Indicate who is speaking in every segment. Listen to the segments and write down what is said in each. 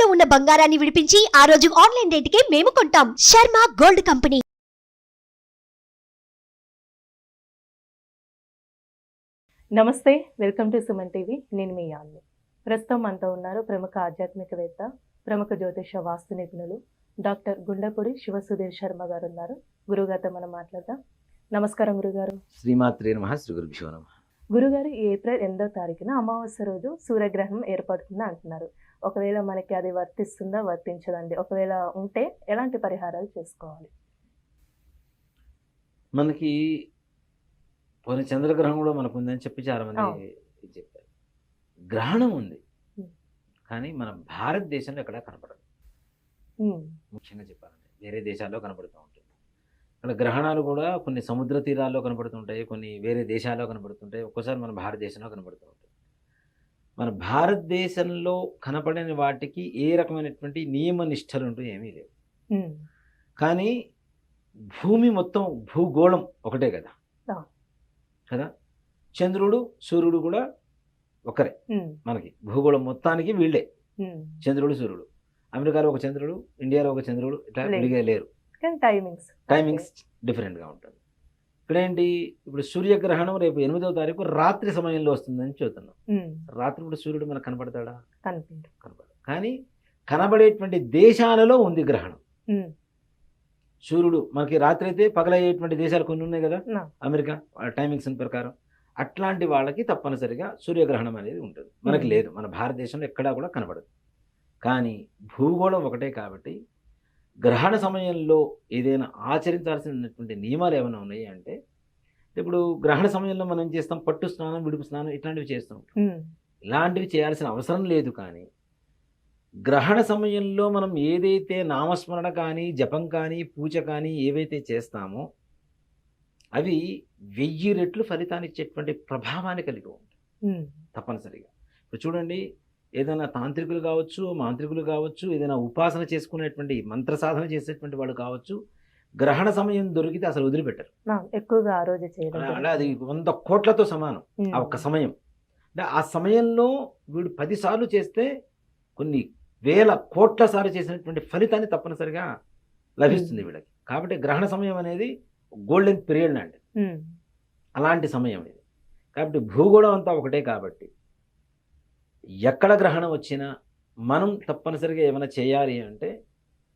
Speaker 1: తాకట్టులో ఉన్న బంగారాన్ని విడిపించి ఆ రోజు ఆన్లైన్ రేటుకే మేము కొంటాం. Sharma gold company.
Speaker 2: నమస్తే, వెల్కమ్ టు సుమన్ టీవీ. నేను మీ యాన్ని. ప్రస్తుతం మనతో ఉన్నారు ప్రముఖ ఆధ్యాత్మికవేత్త, ప్రముఖ జ్యోతిష వాస్తు నిపుణులు డాక్టర్ గుండెపూడి శివసుధీర్ శర్మ గారు ఉన్నారు. గురుగారితో మనం మాట్లాడదాం. నమస్కారం గురుగారు.
Speaker 3: శ్రీమాత్రే నమః. శ్రీ గురుభ్యో నమః.
Speaker 2: గురుగారు, ఏప్రిల్ 8వ తారీఖున అమావాస్య రోజు సూర్యగ్రహణం ఏర్పడుతుందా అంటున్నారు. ఒకవేళ మనకి అది వర్తిస్తుందా, వర్తించదండి? ఒకవేళ ఉంటే ఎలాంటి పరిహారాలు చేసుకోవాలి?
Speaker 3: మనకి పోనీ చంద్రగ్రహణం కూడా మనకు ఉందని చెప్పి చాలా మంది చెప్పారు. గ్రహణం ఉంది, కానీ మన భారతదేశంలో ఎక్కడా కనపడదు. ముఖ్యంగా చెప్పాలంటే వేరే దేశాల్లో కనపడుతూ ఉంటుంది. అక్కడ గ్రహణాలు కూడా కొన్ని సముద్ర తీరాల్లో కనపడుతుంటాయి, కొన్ని వేరే దేశాల్లో కనపడుతుంటాయి, ఒక్కోసారి మన భారతదేశంలో కనపడుతూ ఉంటుంది. మన భారతదేశంలో కనపడని వాటికి ఏ రకమైనటువంటి నియమ నిష్టలు అంటూ ఏమీ లేవు. కానీ భూమి మొత్తం భూగోళం ఒకటే కదా కదా చంద్రుడు సూర్యుడు కూడా ఒకరే. మనకి భూగోళం మొత్తానికి వీళ్ళే చంద్రుడు సూర్యుడు. అమెరికాలో ఒక చంద్రుడు, ఇండియాలో ఒక చంద్రుడు, ఇట్లా విడిగా లేరు. టైమింగ్స్ డిఫరెంట్గా ఉంటుంది. ఇక్కడ ఏంటి, ఇప్పుడు సూర్యగ్రహణం రేపు 8వ తారీఖు రాత్రి సమయంలో వస్తుందని చూస్తున్నాం. రాత్రి ఇప్పుడు సూర్యుడు మనకు కనపడతాడా? కనపడదు. కానీ కనబడేటువంటి దేశాలలో ఉంది గ్రహణం. సూర్యుడు మనకి రాత్రి అయితే పగలయ్యేటువంటి దేశాలు కొన్ని ఉన్నాయి కదా, అమెరికా టైమింగ్స్ ప్రకారం. అట్లాంటి వాళ్ళకి తప్పనిసరిగా సూర్యగ్రహణం అనేది ఉంటుంది. మనకి లేదు, మన భారతదేశంలో ఎక్కడా కూడా కనబడదు. కానీ భూగోళం ఒకటే కాబట్టి గ్రహణ సమయంలో ఏదైనా ఆచరించాల్సినటువంటి నియమాలు ఏమైనా ఉన్నాయి అంటే, ఇప్పుడు గ్రహణ సమయంలో మనం ఏం చేస్తాం, పట్టు స్నానం, విడుపు స్నానం ఇట్లాంటివి చేస్తాం. ఇలాంటివి చేయాల్సిన అవసరం లేదు. కానీ గ్రహణ సమయంలో మనం ఏదైతే నామస్మరణ కానీ, జపం కానీ, పూజ కానీ ఏవైతే చేస్తామో అవి 1000 రెట్లు ఫలితాన్ని ఇచ్చేటువంటి ప్రభావాన్ని కలిగి ఉంటాయి తప్పనిసరిగా. ఇప్పుడు చూడండి, ఏదైనా తాంత్రికులు కావచ్చు, మాంత్రికులు కావచ్చు, ఏదైనా ఉపాసన చేసుకునేటువంటి మంత్ర సాధన చేసేటువంటి వాళ్ళు కావచ్చు, గ్రహణ సమయం దొరికితే అసలు వదిలిపెట్టరు.
Speaker 2: ఎక్కువగా ఆ రోజు చేయడం
Speaker 3: అంటే అది 100 కోట్లతో సమానం ఆ ఒక్క సమయం. అంటే ఆ సమయంలో వీడు 10 సార్లు చేస్తే కొన్ని వేల కోట్ల సార్లు చేసినటువంటి ఫలితాన్ని తప్పనిసరిగా లభిస్తుంది వీళ్ళకి. కాబట్టి గ్రహణ సమయం అనేది గోల్డెన్ పీరియడ్ లాంటి అలాంటి సమయం ఇది. కాబట్టి భూగోళం అంతా ఒకటే కాబట్టి ఎక్కడ గ్రహణం వచ్చినా మనం తప్పనిసరిగా ఏమైనా చేయాలి అంటే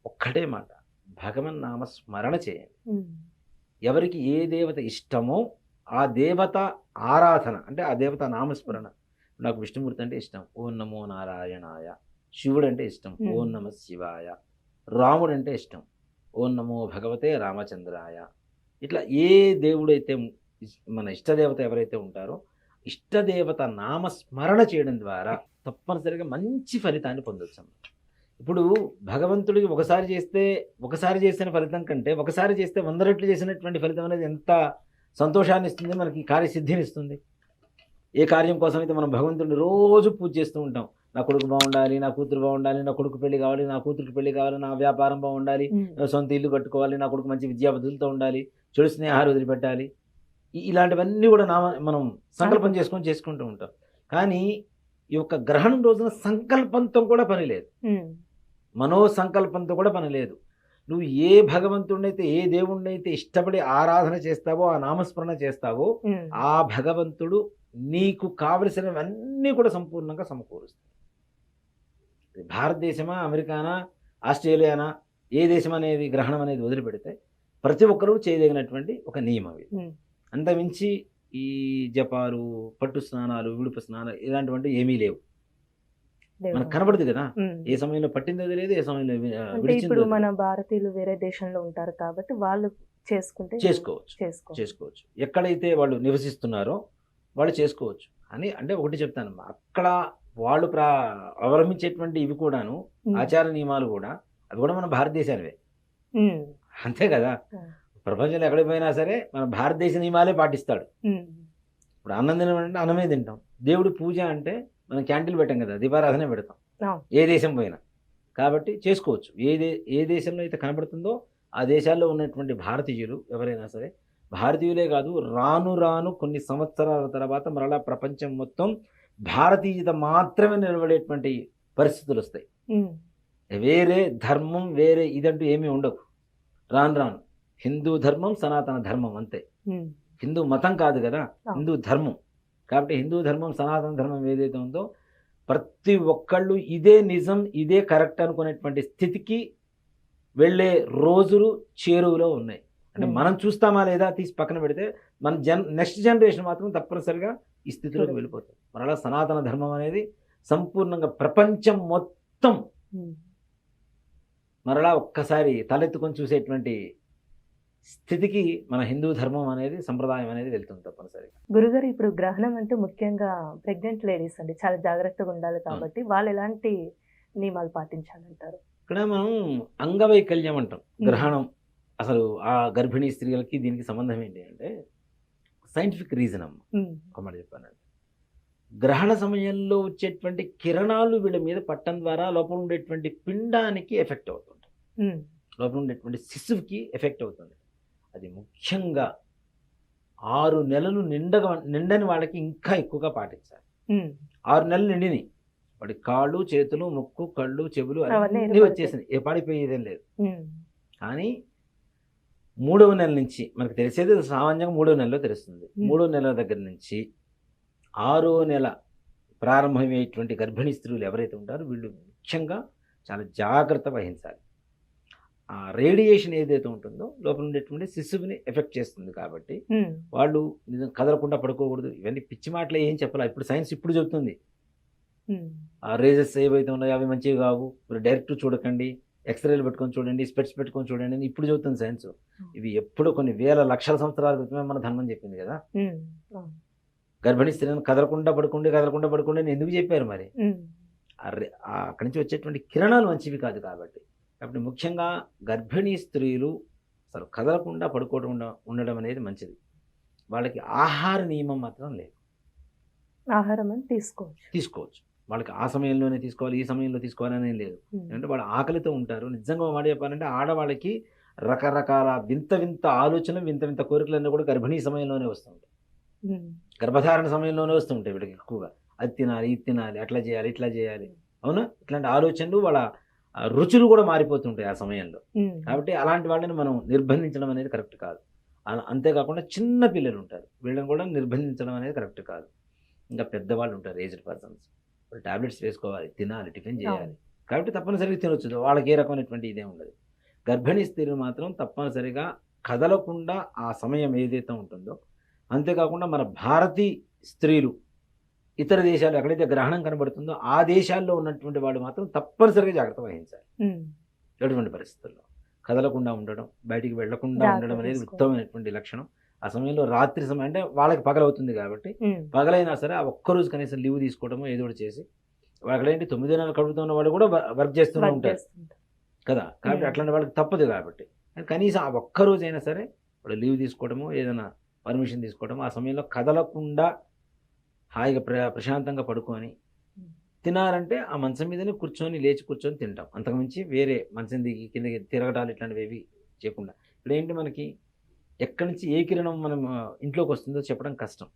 Speaker 3: ఒక్కటే మాట, భగవన్ నామ స్మరణ చేయండి. ఎవరికి ఏ దేవత ఇష్టమో ఆ దేవత ఆరాధన, అంటే ఆ దేవత నామస్మరణ. నాకు విష్ణుమూర్తి అంటే ఇష్టం, ఓం నమో నారాయణాయ. శివుడు అంటే ఇష్టం, ఓం నమ శివాయ. రాముడు అంటే ఇష్టం, ఓం నమో భగవతే రామచంద్రాయ. ఇట్లా ఏ దేవుడైతే మన ఇష్టదేవత ఎవరైతే ఉంటారో ఇష్టదేవత నామస్మరణ చేయడం ద్వారా తప్పనిసరిగా మంచి ఫలితాన్ని పొందొచ్చు. ఇప్పుడు భగవంతుడికి ఒకసారి చేసిన ఫలితం కంటే ఒకసారి చేస్తే 100 రెట్లు చేసినటువంటి ఫలితం అనేది ఎంత సంతోషాన్ని ఇస్తుంది, మనకి కార్యసిద్ధిని ఇస్తుంది. ఏ కార్యం కోసం అయితే మనం భగవంతుడిని రోజు పూజ చేస్తూ ఉంటాం, నా కొడుకు బాగుండాలి, నా కూతురు బాగుండాలి, నా కొడుకు పెళ్లి కావాలి, నా కూతురికి పెళ్లి కావాలి, నా వ్యాపారం బాగుండాలి, సొంత ఇల్లు కట్టుకోవాలి, నా కొడుకు మంచి విద్యాబుద్ధులతో ఉండాలి, చెడు స్నేహాలు వదిలిపెట్టాలి, ఇలాంటివన్నీ కూడా మనం సంకల్పం చేసుకుంటూ ఉంటాం. కానీ ఈ యొక్క గ్రహణం రోజున సంకల్పంతో కూడా పని లేదు, మనోసంకల్పంతో కూడా పని లేదు. నువ్వు ఏ భగవంతుడినైతే, ఏ దేవుడినైతే ఇష్టపడి ఆరాధన చేస్తావో, ఆ నామస్మరణ చేస్తావో, ఆ భగవంతుడు నీకు కావలసినవన్నీ కూడా సంపూర్ణంగా సమకూరుస్తాడు. భారతదేశమా, అమెరికానా, ఆస్ట్రేలియానా, ఏ దేశం అనేది గ్రహణం అనేది వదిలిపెడితే ప్రతి ఒక్కరూ చేయదగినటువంటి ఒక నియమం ఇది. అంతమించి ఈ జపాలు, పట్టు స్నానాలు, విడుపు స్నానాలు ఇలాంటివంటి ఏమీ లేవు. మనకు కనబడదు కదా, ఏ సమయంలో పట్టింది లేదు, ఏ సమయంలో
Speaker 2: ఇప్పుడు మన భారతీయులు వేరే దేశంలో ఉంటారు కాబట్టి వాళ్ళు
Speaker 3: చేసుకోవచ్చు. ఎక్కడైతే వాళ్ళు నివసిస్తున్నారో వాళ్ళు చేసుకోవచ్చు అని. అంటే ఒకటి చెప్తాను, అక్కడ వాళ్ళు అవలంబించేటువంటి ఇవి కూడాను ఆచార నియమాలు కూడా అవి కూడా మన భారతదేశానివే, అంతే కదా. ప్రపంచంలో ఎక్కడికి పోయినా సరే మన భారతదేశ నియమాలే పాటిస్తాడు. ఇప్పుడు అన్నం తినమంటే అన్నమే తింటాం, దేవుడి పూజ అంటే మనం క్యాంటీన్లు పెట్టాం కదా, దీపారాధనే పెడతాం ఏ దేశం పోయినా. కాబట్టి చేసుకోవచ్చు. ఏ దేశంలో అయితే కనబడుతుందో ఆ దేశాల్లో ఉన్నటువంటి భారతీయులు ఎవరైనా సరే, భారతీయులే కాదు, రాను రాను కొన్ని సంవత్సరాల తర్వాత మరలా ప్రపంచం మొత్తం భారతీయత మాత్రమే నిలబడేటువంటి పరిస్థితులు వస్తాయి. వేరే ధర్మం వేరే ఇదంటూ ఏమీ ఉండవు. రాను రాను హిందూ ధర్మం సనాతన ధర్మం అంతే. హిందూ మతం కాదు కదా, హిందూ ధర్మం. కాబట్టి హిందూ ధర్మం సనాతన ధర్మం ఏదైతే ఉందో ప్రతి ఒక్కళ్ళు ఇదే నిజం ఇదే కరెక్ట్ అనుకునేటువంటి స్థితికి వెళ్ళే రోజులు చేరువలో ఉన్నాయి. అంటే మనం చూస్తామా లేదా తీసి పక్కన పెడితే మన నెక్స్ట్ జనరేషన్ మాత్రం తప్పనిసరిగా ఈ స్థితిలోకి వెళ్ళిపోతుంది. మరలా సనాతన ధర్మం అనేది సంపూర్ణంగా ప్రపంచం మొత్తం మరలా ఒక్కసారి తలెత్తుకొని చూసేటువంటి స్థితికి మన హిందూ ధర్మం అనేది సంప్రదాయం అనేది వెళ్తుంది తప్పనిసరిగా.
Speaker 2: గురుగారు, ఇప్పుడు గ్రహణం అంటే ముఖ్యంగా ప్రెగ్నెంట్ లేడీస్ అండి, చాలా జాగ్రత్తగా ఉండాలి కాబట్టి వాళ్ళు ఎలాంటి నియమాలు పాటించాలంటారు?
Speaker 3: ఇక్కడ మనం అంగవైకల్యం అంటాం. గ్రహణం అసలు ఆ గర్భిణీ స్త్రీలకి దీనికి సంబంధం ఏంటి అంటే సైంటిఫిక్ రీజన్ అమ్మ. ఒక మాట చెప్పానండి, గ్రహణ సమయంలో వచ్చేటువంటి కిరణాలు వీళ్ళ మీద పట్టడం ద్వారా లోపల ఉండేటువంటి పిండానికి ఎఫెక్ట్ అవుతుంది, లోపల ఉండేటువంటి శిశువుకి ఎఫెక్ట్ అవుతుంది. అది ముఖ్యంగా 6 నెలలు నిండని వాళ్ళకి ఇంకా ఎక్కువగా పాటించాలి. 6 నెలలు నిండిని వాడి కాళ్ళు చేతులు ముక్కు కళ్ళు చెవులు అన్నీ వచ్చేసింది, ఏ పాడిపోయేదేం లేదు. కానీ 3వ నెల నుంచి మనకు తెలిసేది సామాన్యంగా 3వ నెలలో తెలుస్తుంది. 3వ నెల దగ్గర నుంచి 6వ నెల ప్రారంభమయ్యేటువంటి గర్భిణీ స్త్రీలు ఎవరైతే ఉంటారో వీళ్ళు ముఖ్యంగా చాలా జాగ్రత్త వహించాలి. ఆ రేడియేషన్ ఏదైతే ఉంటుందో లోపల ఉండేటువంటి శిశువుని ఎఫెక్ట్ చేస్తుంది కాబట్టి వాళ్ళు కదలకుండా పడుకోకూడదు. ఇవన్నీ పిచ్చి మాటలే, ఏం చెప్పాలి. ఇప్పుడు సైన్స్ ఇప్పుడు చెబుతుంది ఆ రేజెస్ ఏవైతే ఉన్నాయో అవి మంచివి కావు, ఇప్పుడు డైరెక్ట్ చూడకండి, ఎక్స్రేలు పెట్టుకొని చూడండి, స్పెట్స్ పెట్టుకొని చూడండి అని ఇప్పుడు చెబుతుంది సైన్స్. ఇవి ఎప్పుడు కొన్ని వేల లక్షల సంవత్సరాల క్రితమే మన ధర్మం చెప్పింది కదా. గర్భిణీ స్త్రీలను కదలకుండా పడుకోండి అని ఎందుకు చెప్పారు మరి? అక్కడి నుంచి వచ్చేటువంటి కిరణాలు మంచివి కాదు కాబట్టి. కాబట్టి ముఖ్యంగా గర్భిణీ స్త్రీలు అసలు కదలకుండా పడుకోకుండా ఉండడం అనేది మంచిది. వాళ్ళకి ఆహార నియమం మాత్రం లేదు.
Speaker 2: ఆహారం అని
Speaker 3: తీసుకోవచ్చు, వాళ్ళకి ఆ సమయంలోనే తీసుకోవాలి ఈ సమయంలో తీసుకోవాలనే లేదు. ఎందుకంటే వాళ్ళు ఆకలితో ఉంటారు. నిజంగా మాట చెప్పాలంటే ఆడవాళ్ళకి రకరకాల వింత వింత ఆలోచనలు వింత వింత కోరికలన్నీ కూడా గర్భిణీ సమయంలోనే వస్తుంటాయి, గర్భధారణ సమయంలోనే వస్తుంటాయి. వీళ్ళకి ఎక్కువగా అది తినాలి ఇది తినాలి అట్లా చేయాలి ఇట్లా చేయాలి, అవునా, ఇట్లాంటి ఆలోచనలు వాళ్ళ రుచులు కూడా మారిపోతుంటాయి ఆ సమయంలో. కాబట్టి అలాంటి వాళ్ళని మనం నిర్బంధించడం అనేది కరెక్ట్ కాదు. అంతేకాకుండా చిన్న పిల్లలు ఉంటారు, వీళ్ళని కూడా నిర్బంధించడం అనేది కరెక్ట్ కాదు. ఇంకా పెద్దవాళ్ళు ఉంటారు, ఏజ్డ్ పర్సన్స్, వాళ్ళు టాబ్లెట్స్ వేసుకోవాలి, తినాలి, టిఫిన్ చేయాలి. కాబట్టి తప్పనిసరిగా తినొచ్చు, వాళ్ళకి ఏ రకమైనటువంటి ఇదే ఉండదు. గర్భిణీ స్త్రీలు మాత్రం తప్పనిసరిగా కదలకుండా ఆ సమయం ఏదైతే ఉంటుందో, అంతేకాకుండా మన భారతీయ స్త్రీలు ఇతర దేశాలు ఎక్కడైతే గ్రహణం కనబడుతుందో ఆ దేశాల్లో ఉన్నటువంటి వాళ్ళు మాత్రం తప్పనిసరిగా జాగ్రత్త వహించాలి. ఎటువంటి పరిస్థితుల్లో కదలకుండా ఉండడం, బయటికి వెళ్లకుండా ఉండడం అనేది ఉత్తమమైనటువంటి లక్షణం. ఆ సమయంలో రాత్రి సమయం అంటే వాళ్ళకి పగలవుతుంది కాబట్టి పగలైనా సరే ఆ ఒక్కరోజు కనీసం లీవ్ తీసుకోవడమో ఏదో ఒకటి చేసి, వాళ్ళకి 9 నెలలు కడుపుతున్న వాళ్ళు కూడా వర్క్ చేస్తూనే ఉంటారు కదా. కాబట్టి అట్లాంటి వాళ్ళకి తప్పదు. కాబట్టి కనీసం ఆ ఒక్కరోజు అయినా సరే వాళ్ళు లీవ్ తీసుకోవడమో ఏదైనా పర్మిషన్ తీసుకోవడమో, ఆ సమయంలో కదలకుండా హాయిగా ప్రశాంతంగా పడుకొని తినాలంటే ఆ మంచం మీదనే లేచి కూర్చొని తింటాం. అంతకుమించి వేరే మంచం దిగి కిందకి తిరగడాలు ఇట్లాంటివి ఏవి చేయకుండా. ఇప్పుడు ఏంటి, మనకి ఎక్కడి నుంచి ఏ కిరణం మనం ఇంట్లోకి వస్తుందో చెప్పడం కష్టం,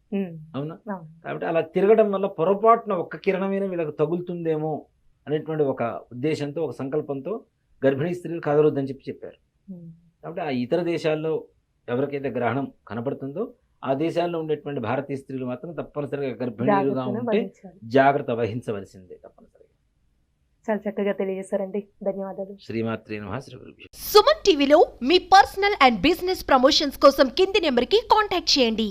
Speaker 3: అవునా. కాబట్టి అలా తిరగడం వల్ల పొరపాటున ఒక్క కిరణమైనా వీళ్ళకి తగులుతుందేమో అనేటువంటి ఒక ఉద్దేశంతో ఒక సంకల్పంతో గర్భిణీ స్త్రీలు కదలొద్దని చెప్పారు. కాబట్టి ఆ ఇతర దేశాల్లో ఎవరికైతే గ్రహణం కనపడుతుందో ఆ దేశాల్లో ఉండేటువంటి భారతీయ స్త్రీలు మాత్రం తప్పనిసరిగా గర్భిణీలుగా ఉంటే జాగ్రత్త వహించవలసిందే తప్పనిసరిగా.
Speaker 2: చాలా చక్కగా తెలియజేశారండి, ధన్యవాదాలు.
Speaker 3: శ్రీమాత్రే నమః. శ్రీ గురుభ్యో.
Speaker 1: సుమన్ టీవీలో మీ పర్సనల్ అండ్ బిజినెస్ ప్రమోషన్స్ కోసం కింది నెంబర్కి కాంటాక్ట్ చేయండి.